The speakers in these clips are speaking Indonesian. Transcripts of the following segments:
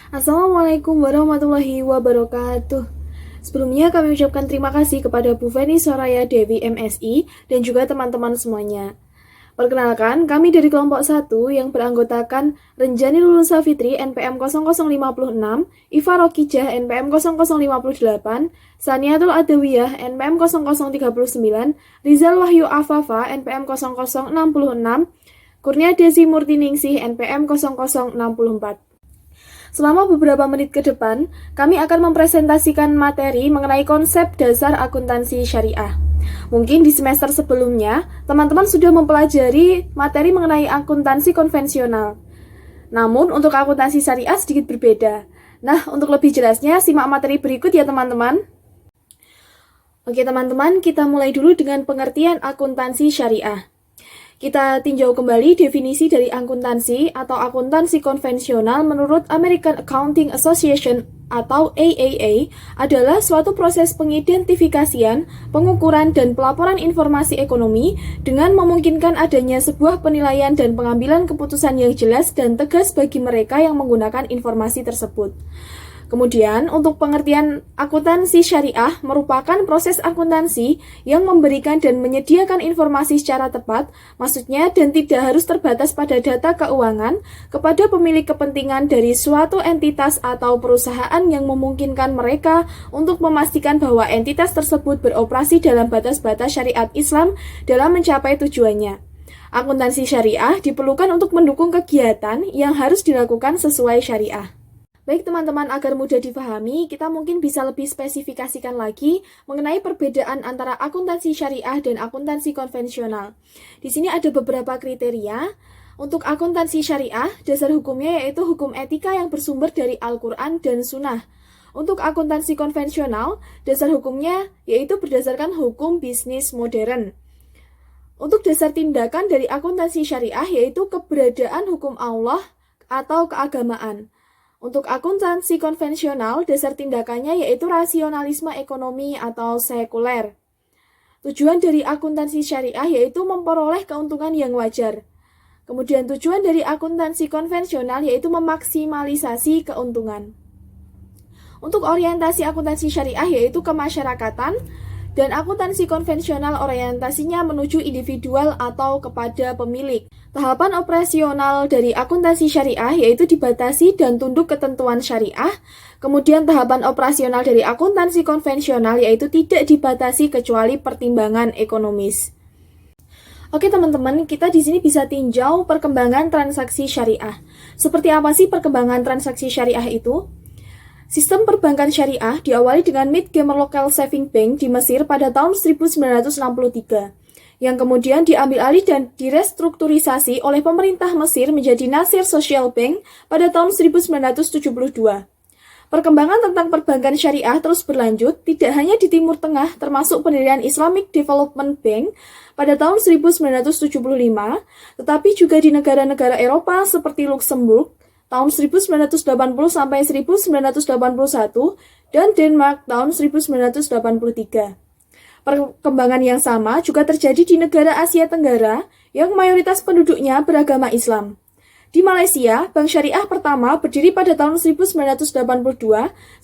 Assalamualaikum warahmatullahi wabarakatuh. Sebelumnya kami ucapkan terima kasih kepada Bu Feni Soraya Dewi MSI dan juga teman-teman semuanya. Perkenalkan, kami dari kelompok 1 yang beranggotakan Renjani Lulun Safitri NPM 0056, Iva Rokijah NPM 0058, Saniatul Adawiyah NPM 0039, Rizal Wahyu Afafa NPM 0066, Kurnia Desi Murtiningsih NPM 0064. Selama beberapa menit ke depan, kami akan mempresentasikan materi mengenai konsep dasar akuntansi syariah. Mungkin di semester sebelumnya, teman-teman sudah mempelajari materi mengenai akuntansi konvensional. Namun, untuk akuntansi syariah sedikit berbeda. Nah, untuk lebih jelasnya, simak materi berikut ya teman-teman. Oke teman-teman, kita mulai dulu dengan pengertian akuntansi syariah. Kita tinjau kembali definisi dari akuntansi atau akuntansi konvensional menurut American Accounting Association atau AAA adalah suatu proses pengidentifikasian, pengukuran, dan pelaporan informasi ekonomi dengan memungkinkan adanya sebuah penilaian dan pengambilan keputusan yang jelas dan tegas bagi mereka yang menggunakan informasi tersebut. Kemudian, untuk pengertian akuntansi syariah merupakan proses akuntansi yang memberikan dan menyediakan informasi secara tepat, maksudnya dan tidak harus terbatas pada data keuangan, kepada pemilik kepentingan dari suatu entitas atau perusahaan yang memungkinkan mereka untuk memastikan bahwa entitas tersebut beroperasi dalam batas-batas syariat Islam dalam mencapai tujuannya. Akuntansi syariah diperlukan untuk mendukung kegiatan yang harus dilakukan sesuai syariah. Baik teman-teman, agar mudah dipahami, kita mungkin bisa lebih spesifikasikan lagi mengenai perbedaan antara akuntansi syariah dan akuntansi konvensional. Di sini ada beberapa kriteria. Untuk akuntansi syariah, dasar hukumnya yaitu hukum etika yang bersumber dari Al-Quran dan Sunnah. Untuk akuntansi konvensional, dasar hukumnya yaitu berdasarkan hukum bisnis modern. Untuk dasar tindakan dari akuntansi syariah yaitu keberadaan hukum Allah atau keagamaan. Untuk akuntansi konvensional, dasar tindakannya yaitu rasionalisme ekonomi atau sekuler. Tujuan dari akuntansi syariah yaitu memperoleh keuntungan yang wajar. Kemudian tujuan dari akuntansi konvensional yaitu memaksimalisasi keuntungan. Untuk orientasi akuntansi syariah yaitu kemasyarakatan, dan akuntansi konvensional orientasinya menuju individual atau kepada pemilik. Tahapan operasional dari akuntansi syariah yaitu dibatasi dan tunduk ketentuan syariah. Kemudian tahapan operasional dari akuntansi konvensional yaitu tidak dibatasi kecuali pertimbangan ekonomis. Oke teman-teman, kita di sini bisa tinjau perkembangan transaksi syariah. Seperti apa sih perkembangan transaksi syariah itu? Sistem perbankan syariah diawali dengan Mid Gamer Local Saving Bank di Mesir pada tahun 1963, yang kemudian diambil alih dan direstrukturisasi oleh pemerintah Mesir menjadi Nasir Social Bank pada tahun 1972. Perkembangan tentang perbankan syariah terus berlanjut, tidak hanya di Timur Tengah, termasuk pendirian Islamic Development Bank pada tahun 1975, tetapi juga di negara-negara Eropa seperti Luxembourg, tahun 1980 sampai 1981 dan Denmark tahun 1983. Perkembangan yang sama juga terjadi di negara Asia Tenggara yang mayoritas penduduknya beragama Islam. Di Malaysia, Bank Syariah pertama berdiri pada tahun 1982,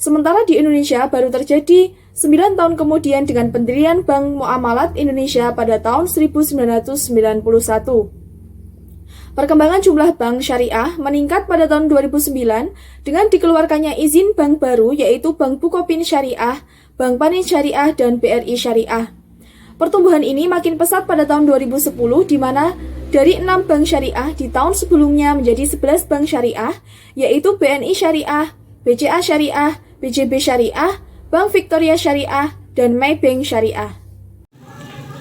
sementara di Indonesia baru terjadi 9 tahun kemudian dengan pendirian Bank Muamalat Indonesia pada tahun 1991. Perkembangan jumlah bank syariah meningkat pada tahun 2009 dengan dikeluarkannya izin bank baru yaitu Bank Bukopin Syariah, Bank Panin Syariah, dan BRI Syariah. Pertumbuhan ini makin pesat pada tahun 2010 di mana dari 6 bank syariah di tahun sebelumnya menjadi 11 bank syariah yaitu BNI Syariah, BCA Syariah, BJB Syariah, Bank Victoria Syariah, dan Maybank Syariah.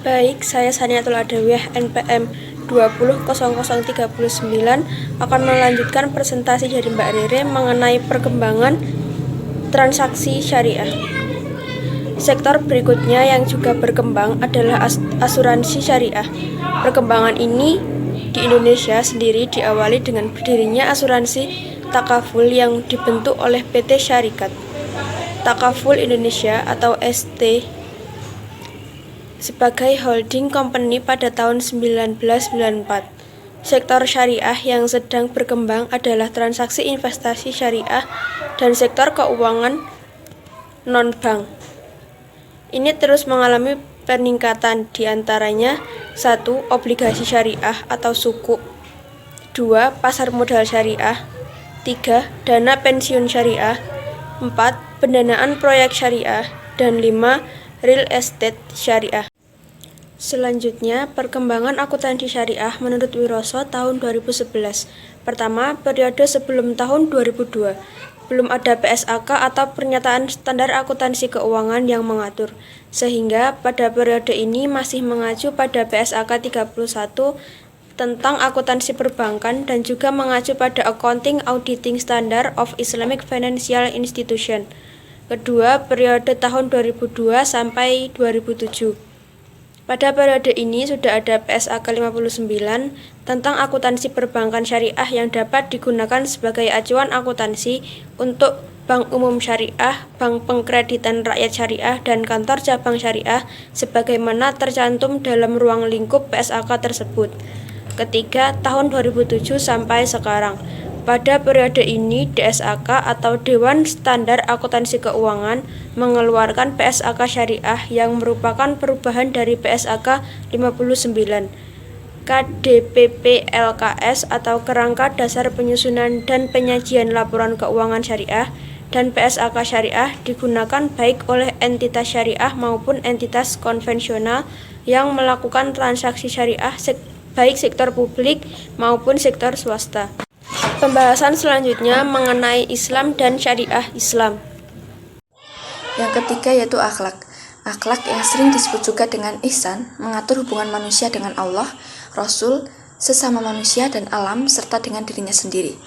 Baik, saya Saniatul Adawiyah NPM 20.0039 akan melanjutkan presentasi dari Mbak Rere mengenai perkembangan transaksi syariah. Sektor berikutnya yang juga berkembang adalah asuransi syariah. Perkembangan ini di Indonesia sendiri diawali dengan berdirinya asuransi takaful yang dibentuk oleh PT Syarikat Takaful Indonesia atau ST sebagai holding company pada tahun 1994. Sektor syariah yang sedang berkembang adalah transaksi investasi syariah dan sektor keuangan non-bank. Ini terus mengalami peningkatan, diantaranya 1. Obligasi syariah atau sukuk, 2. Pasar modal syariah, 3. Dana pensiun syariah, 4. Pendanaan proyek syariah, dan 5. Real estate syariah. Selanjutnya, perkembangan akuntansi syariah menurut Wiroso tahun 2011. Pertama, periode sebelum tahun 2002. Belum ada PSAK atau pernyataan standar akuntansi keuangan yang mengatur, sehingga pada periode ini masih mengacu pada PSAK 31 tentang akuntansi perbankan dan juga mengacu pada Accounting Auditing Standard of Islamic Financial Institution. Kedua, periode tahun 2002 sampai 2007. Pada periode ini sudah ada PSAK 59 tentang akuntansi perbankan syariah yang dapat digunakan sebagai acuan akuntansi untuk bank umum syariah, bank pengkreditan rakyat syariah, dan kantor cabang syariah sebagaimana tercantum dalam ruang lingkup PSAK tersebut. Ketiga, tahun 2007 sampai sekarang. Pada periode ini, DSAK atau Dewan Standar Akuntansi Keuangan mengeluarkan PSAK Syariah yang merupakan perubahan dari PSAK 59. KDPP LKS atau Kerangka Dasar Penyusunan dan Penyajian Laporan Keuangan Syariah dan PSAK Syariah digunakan baik oleh entitas syariah maupun entitas konvensional yang melakukan transaksi syariah baik sektor publik maupun sektor swasta. Pembahasan selanjutnya mengenai Islam dan syariah Islam. Yang ketiga yaitu akhlak. Akhlak yang sering disebut juga dengan ihsan mengatur hubungan manusia dengan Allah, Rasul, sesama manusia dan alam serta dengan dirinya sendiri.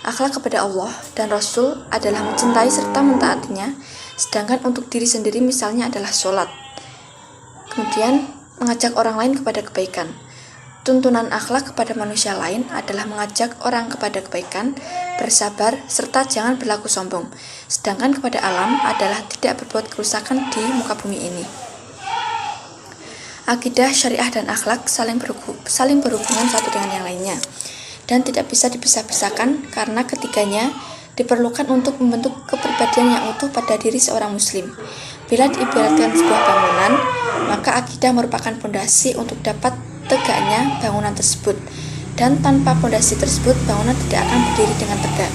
Akhlak kepada Allah dan Rasul adalah mencintai serta mentaatinya, sedangkan untuk diri sendiri misalnya adalah sholat. Kemudian mengajak orang lain kepada kebaikan. Tuntunan akhlak kepada manusia lain adalah mengajak orang kepada kebaikan, bersabar, serta jangan berlaku sombong. Sedangkan kepada alam adalah tidak berbuat kerusakan di muka bumi ini. Akidah, syariah, dan akhlak saling berhubungan satu dengan yang lainnya, dan tidak bisa dipisah-pisahkan karena ketiganya diperlukan untuk membentuk kepribadian yang utuh pada diri seorang muslim. Bila diibaratkan sebuah bangunan, maka akidah merupakan pondasi untuk dapat tegaknya bangunan tersebut, dan tanpa pondasi tersebut bangunan tidak akan berdiri dengan tegak.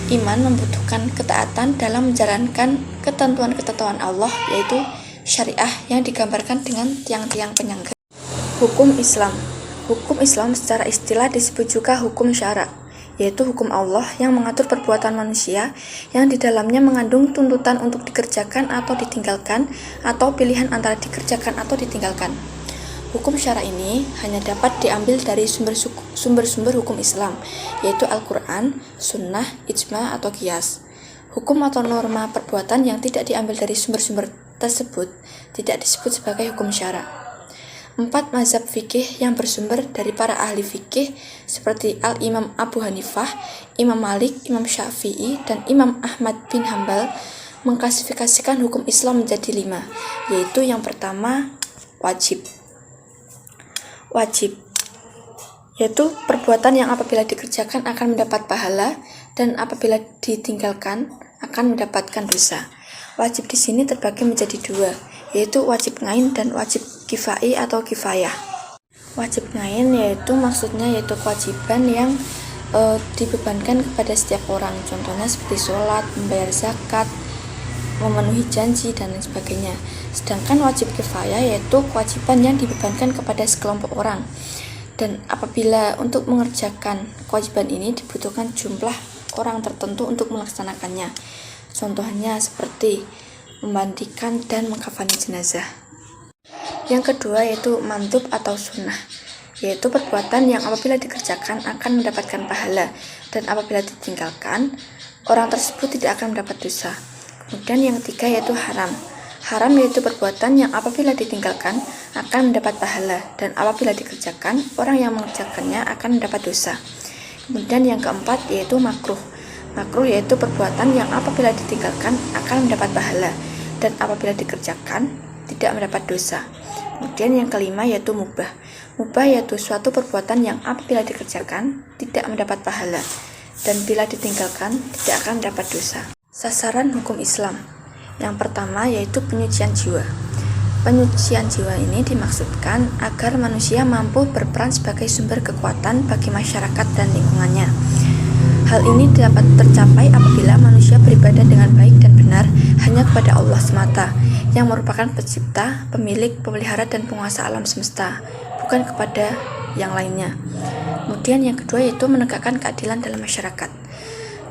Iman membutuhkan ketaatan dalam menjalankan ketentuan-ketentuan Allah, yaitu syariah yang digambarkan dengan tiang-tiang penyangga. Hukum Islam. Hukum Islam secara istilah disebut juga hukum syara, yaitu hukum Allah yang mengatur perbuatan manusia yang di dalamnya mengandung tuntutan untuk dikerjakan atau ditinggalkan, atau pilihan antara dikerjakan atau ditinggalkan. Hukum syara ini hanya dapat diambil dari sumber-sumber hukum Islam, yaitu Al-Quran, Sunnah, Ijma, atau Qiyas. Hukum atau norma perbuatan yang tidak diambil dari sumber-sumber tersebut tidak disebut sebagai hukum syara. 4 mazhab fikih yang bersumber dari para ahli fikih seperti Al-Imam Abu Hanifah, Imam Malik, Imam Syafi'i, dan Imam Ahmad bin Hambal mengklasifikasikan hukum Islam menjadi 5, yaitu yang pertama wajib, yaitu perbuatan yang apabila dikerjakan akan mendapat pahala dan apabila ditinggalkan akan mendapatkan dosa. Wajib di sini terbagi menjadi 2, yaitu wajib ngain dan wajib kifai atau kifayah. Wajib ngain maksudnya yaitu kewajiban yang dibebankan kepada setiap orang, contohnya seperti sholat, membayar zakat, memenuhi janji, dan lain sebagainya. Sedangkan wajib kifayah yaitu kewajiban yang dibebankan kepada sekelompok orang, dan apabila untuk mengerjakan kewajiban ini dibutuhkan jumlah orang tertentu untuk melaksanakannya, contohnya seperti memandikan dan mengkafani jenazah. Yang kedua yaitu mandub atau sunnah, yaitu perbuatan yang apabila dikerjakan akan mendapatkan pahala, dan apabila ditinggalkan orang tersebut tidak akan mendapat dosa. Kemudian yang ketiga yaitu haram. Haram yaitu perbuatan yang apabila ditinggalkan akan mendapat pahala, dan apabila dikerjakan orang yang mengerjakannya akan mendapat dosa. Kemudian yang keempat yaitu makruh. Makruh yaitu perbuatan yang apabila ditinggalkan akan mendapat pahala, dan apabila dikerjakan tidak mendapat dosa. Kemudian yang kelima yaitu mubah. Mubah yaitu suatu perbuatan yang apabila dikerjakan tidak mendapat pahala dan bila ditinggalkan tidak akan mendapat dosa. Sasaran hukum Islam. Yang pertama yaitu penyucian jiwa. Penyucian jiwa ini dimaksudkan agar manusia mampu berperan sebagai sumber kekuatan bagi masyarakat dan lingkungannya. Hal ini dapat tercapai apabila manusia beribadah dengan baik dan benar hanya kepada Allah semata, yang merupakan pencipta, pemilik, pemelihara, dan penguasa alam semesta, bukan kepada yang lainnya. Kemudian yang kedua yaitu menegakkan keadilan dalam masyarakat.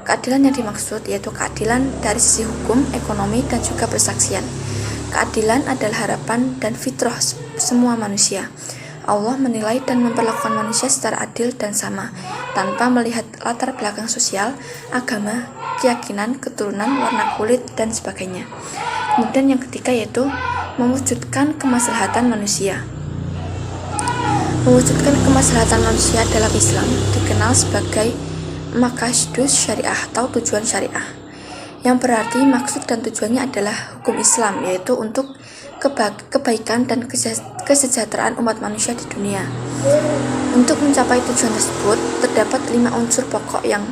Keadilan yang dimaksud yaitu keadilan dari sisi hukum, ekonomi, dan juga persaksian. Keadilan adalah harapan dan fitrah semua manusia. Allah menilai dan memperlakukan manusia secara adil dan sama, tanpa melihat latar belakang sosial, agama, keyakinan, keturunan, warna kulit, dan sebagainya. Kemudian yang ketiga yaitu mewujudkan kemaslahatan manusia. Mewujudkan kemaslahatan manusia dalam Islam dikenal sebagai maqasidus syariah atau tujuan syariah, yang berarti maksud dan tujuannya adalah hukum Islam, yaitu untuk kebaikan dan kesejahteraan umat manusia di dunia. Untuk mencapai tujuan tersebut, terdapat 5 unsur pokok yang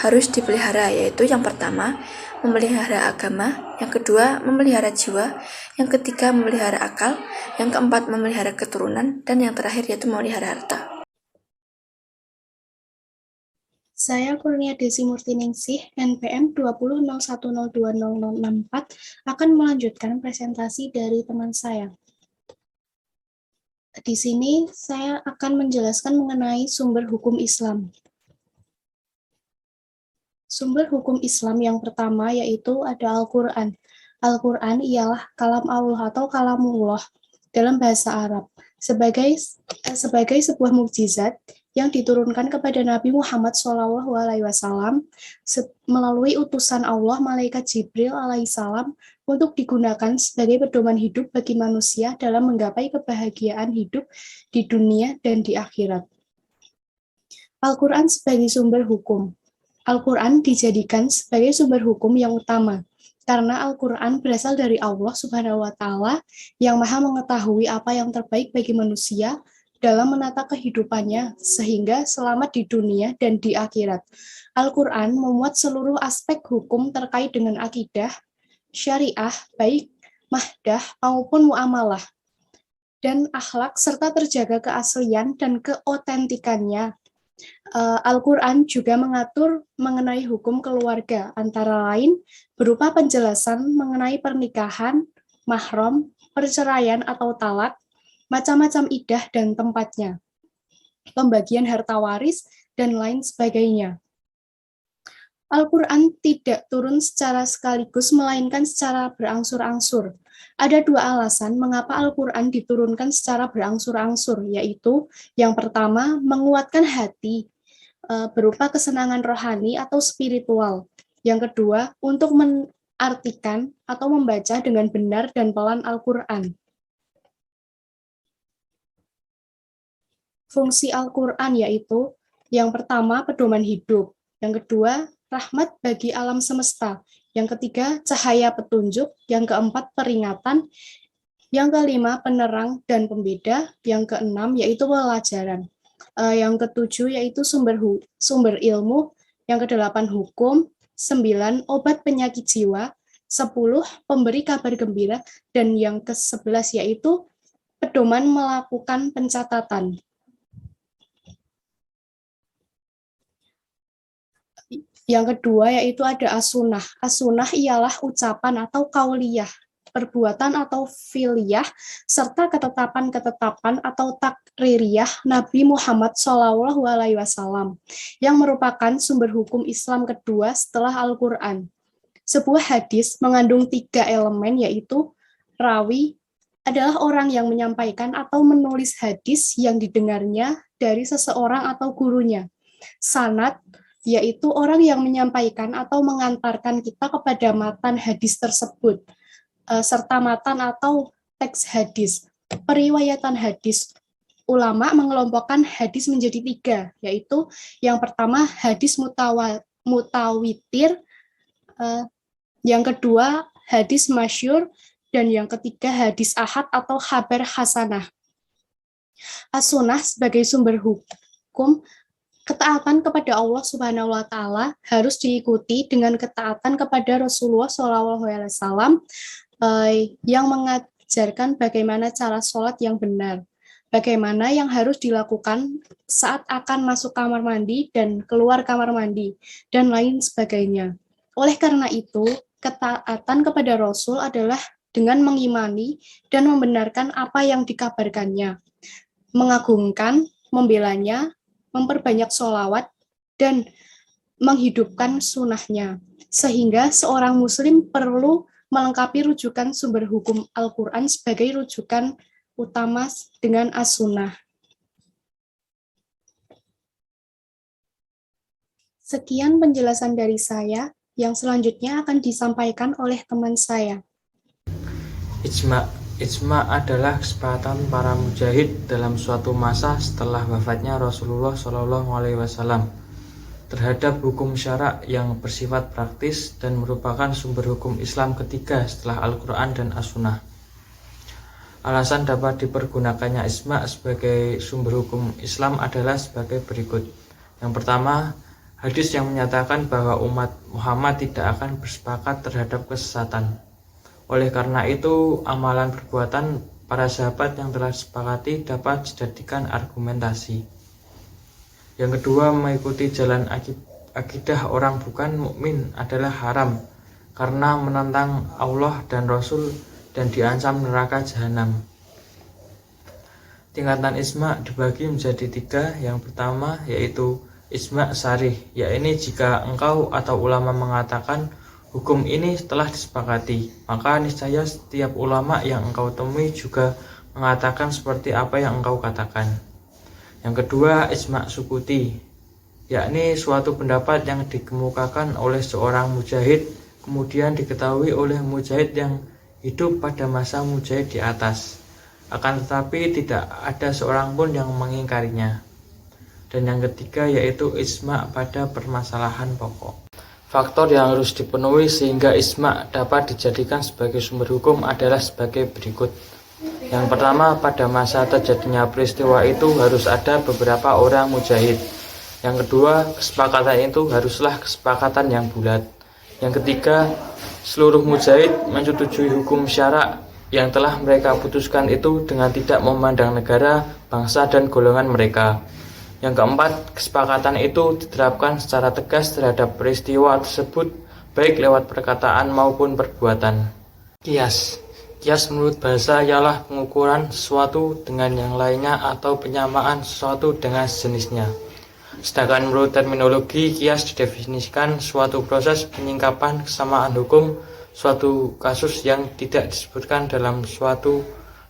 harus dipelihara, yaitu yang pertama, memelihara agama, yang kedua, memelihara jiwa, yang ketiga, memelihara akal, yang keempat, memelihara keturunan, dan yang terakhir yaitu memelihara harta. Saya Kurnia Desi Murtiningsih, NPM 2001020064, akan melanjutkan presentasi dari teman saya. Di sini saya akan menjelaskan mengenai sumber hukum Islam. Sumber hukum Islam yang pertama yaitu ada Al-Quran. Al-Quran ialah kalam Allah atau kalamullah dalam bahasa Arab, sebagai sebuah mukjizat yang diturunkan kepada Nabi Muhammad SAW melalui utusan Allah malaikat Jibril alaihissalam untuk digunakan sebagai pedoman hidup bagi manusia dalam menggapai kebahagiaan hidup di dunia dan di akhirat. Al-Quran sebagai sumber hukum. Al-Quran dijadikan sebagai sumber hukum yang utama, karena Al-Quran berasal dari Allah Subhanahu wa Ta'ala yang Maha mengetahui apa yang terbaik bagi manusia dalam menata kehidupannya sehingga selamat di dunia dan di akhirat. Al-Quran memuat seluruh aspek hukum terkait dengan akidah, syariah, baik mahdah maupun muamalah, dan akhlak serta terjaga keaslian dan keotentikannya. Al-Quran juga mengatur mengenai hukum keluarga, antara lain berupa penjelasan mengenai pernikahan, mahram, perceraian atau talak, macam-macam iddah dan tempatnya, pembagian harta waris, dan lain sebagainya. Al-Quran tidak turun secara sekaligus, melainkan secara berangsur-angsur. Ada 2 alasan mengapa Al-Quran diturunkan secara berangsur-angsur, yaitu yang pertama, menguatkan hati, berupa kesenangan rohani atau spiritual. Yang kedua, untuk mengartikan atau membaca dengan benar dan pelan Al-Quran. Fungsi Al-Quran yaitu yang pertama pedoman hidup, yang kedua rahmat bagi alam semesta, yang ketiga cahaya petunjuk, yang keempat peringatan, yang kelima penerang dan pembeda, yang keenam yaitu pelajaran, yang ketujuh yaitu sumber ilmu, yang kedelapan hukum, 9 obat penyakit jiwa, 10 pemberi kabar gembira, dan yang ke-11 yaitu pedoman melakukan pencatatan. Yang kedua yaitu ada as-sunnah. As-sunnah ialah ucapan atau kauliyah, perbuatan atau fi'liyah, serta ketetapan-ketetapan atau takririyah Nabi Muhammad SAW yang merupakan sumber hukum Islam kedua setelah Al-Quran. Sebuah hadis mengandung 3 elemen yaitu rawi adalah orang yang menyampaikan atau menulis hadis yang didengarnya dari seseorang atau gurunya. Sanad yaitu orang yang menyampaikan atau mengantarkan kita kepada matan hadis tersebut, serta matan atau teks hadis. Periwayatan hadis. Ulama mengelompokkan hadis menjadi 3, yaitu yang pertama hadis mutawitir, yang kedua hadis masyhur, dan yang ketiga hadis ahad atau khabar hasanah. As-sunnah sebagai sumber hukum, ketaatan kepada Allah Subhanahu wa taala harus diikuti dengan ketaatan kepada Rasulullah SAW yang mengajarkan bagaimana cara sholat yang benar, bagaimana yang harus dilakukan saat akan masuk kamar mandi dan keluar kamar mandi, dan lain sebagainya. Oleh karena itu, ketaatan kepada Rasul adalah dengan mengimani dan membenarkan apa yang dikabarkannya, mengagungkan, membelanya, memperbanyak sholawat, dan menghidupkan sunnahnya. Sehingga seorang muslim perlu melengkapi rujukan sumber hukum Al-Quran sebagai rujukan utama dengan as-sunnah. Sekian penjelasan dari saya, yang selanjutnya akan disampaikan oleh teman saya. Ijma adalah kesepakatan para mujahid dalam suatu masa setelah wafatnya Rasulullah SAW terhadap hukum syarak yang bersifat praktis dan merupakan sumber hukum Islam ketiga setelah Al-Quran dan As-Sunnah. Alasan dapat dipergunakannya ijma sebagai sumber hukum Islam adalah sebagai berikut. Yang pertama, hadis yang menyatakan bahwa umat Muhammad tidak akan bersepakat terhadap kesesatan. Oleh karena itu, amalan perbuatan para sahabat yang telah disepakati dapat dijadikan argumentasi. Yang kedua, mengikuti jalan akidah orang bukan mukmin adalah haram karena menentang Allah dan Rasul dan diancam neraka jahanam. Tingkatan ijma dibagi menjadi 3. Yang pertama yaitu ijma syarih, yaitu jika engkau atau ulama mengatakan hukum ini telah disepakati, maka niscaya setiap ulama yang engkau temui juga mengatakan seperti apa yang engkau katakan. Yang kedua, ijma sukuti, yakni suatu pendapat yang dikemukakan oleh seorang mujahid, kemudian diketahui oleh mujahid yang hidup pada masa mujahid di atas, akan tetapi tidak ada seorang pun yang mengingkarinya. Dan yang ketiga yaitu ijma pada permasalahan pokok. Faktor yang harus dipenuhi sehingga ijma dapat dijadikan sebagai sumber hukum adalah sebagai berikut. Yang pertama, pada masa terjadinya peristiwa itu harus ada beberapa orang mujahid. Yang kedua, kesepakatan itu haruslah kesepakatan yang bulat. Yang ketiga, seluruh mujahid menyetujui hukum syarak yang telah mereka putuskan itu dengan tidak memandang negara, bangsa, dan golongan mereka. Yang keempat, kesepakatan itu diterapkan secara tegas terhadap peristiwa tersebut, baik lewat perkataan maupun perbuatan. Qiyas menurut bahasa ialah pengukuran sesuatu dengan yang lainnya atau penyamaan sesuatu dengan sejenisnya. Sedangkan menurut terminologi, qiyas didefinisikan suatu proses penyingkapan kesamaan hukum suatu kasus yang tidak disebutkan dalam suatu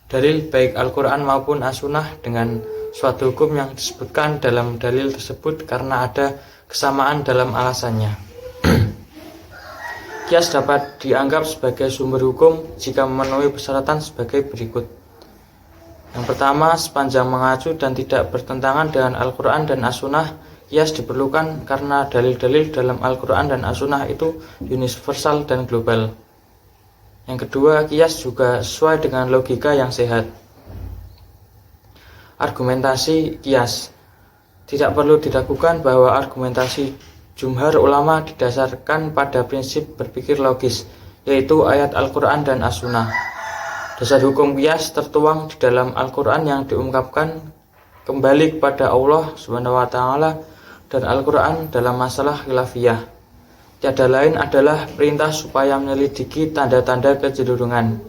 dalil baik Al-Quran maupun As-Sunnah dengan suatu hukum yang disebutkan dalam dalil tersebut karena ada kesamaan dalam alasannya. Qiyas dapat dianggap sebagai sumber hukum jika memenuhi persyaratan sebagai berikut. Yang pertama, sepanjang mengacu dan tidak bertentangan dengan Al-Quran dan As-Sunnah, qiyas diperlukan karena dalil-dalil dalam Al-Quran dan As-Sunnah itu universal dan global. Yang kedua, qiyas juga sesuai dengan logika yang sehat. Argumentasi qiyas. Tidak perlu diragukan bahwa argumentasi jumhur ulama didasarkan pada prinsip berpikir logis, yaitu ayat Al-Quran dan As-Sunnah. Dasar hukum qiyas tertuang di dalam Al-Quran yang diungkapkan kembali kepada Allah SWT dan Al-Quran dalam masalah khilafiyah. Tiada lain adalah perintah supaya menyelidiki tanda-tanda kecenderungan.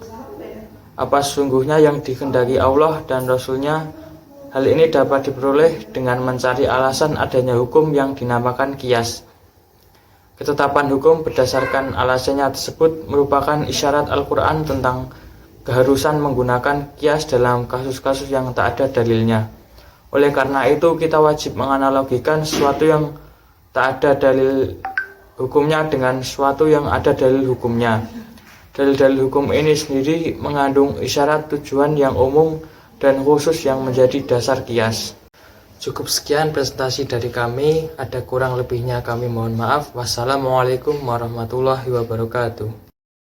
Apa sesungguhnya yang dikehendaki Allah dan Rasul-Nya. Hal ini dapat diperoleh dengan mencari alasan adanya hukum yang dinamakan qiyas. Ketetapan hukum berdasarkan alasannya tersebut merupakan isyarat Al-Quran tentang keharusan menggunakan qiyas dalam kasus-kasus yang tak ada dalilnya. Oleh karena itu, kita wajib menganalogikan sesuatu yang tak ada dalil hukumnya dengan sesuatu yang ada dalil hukumnya. Dalil-dalil hukum ini sendiri mengandung isyarat tujuan yang umum dan khusus yang menjadi dasar qiyas. Cukup sekian presentasi dari kami, ada kurang lebihnya kami mohon maaf. Wassalamualaikum warahmatullahi wabarakatuh.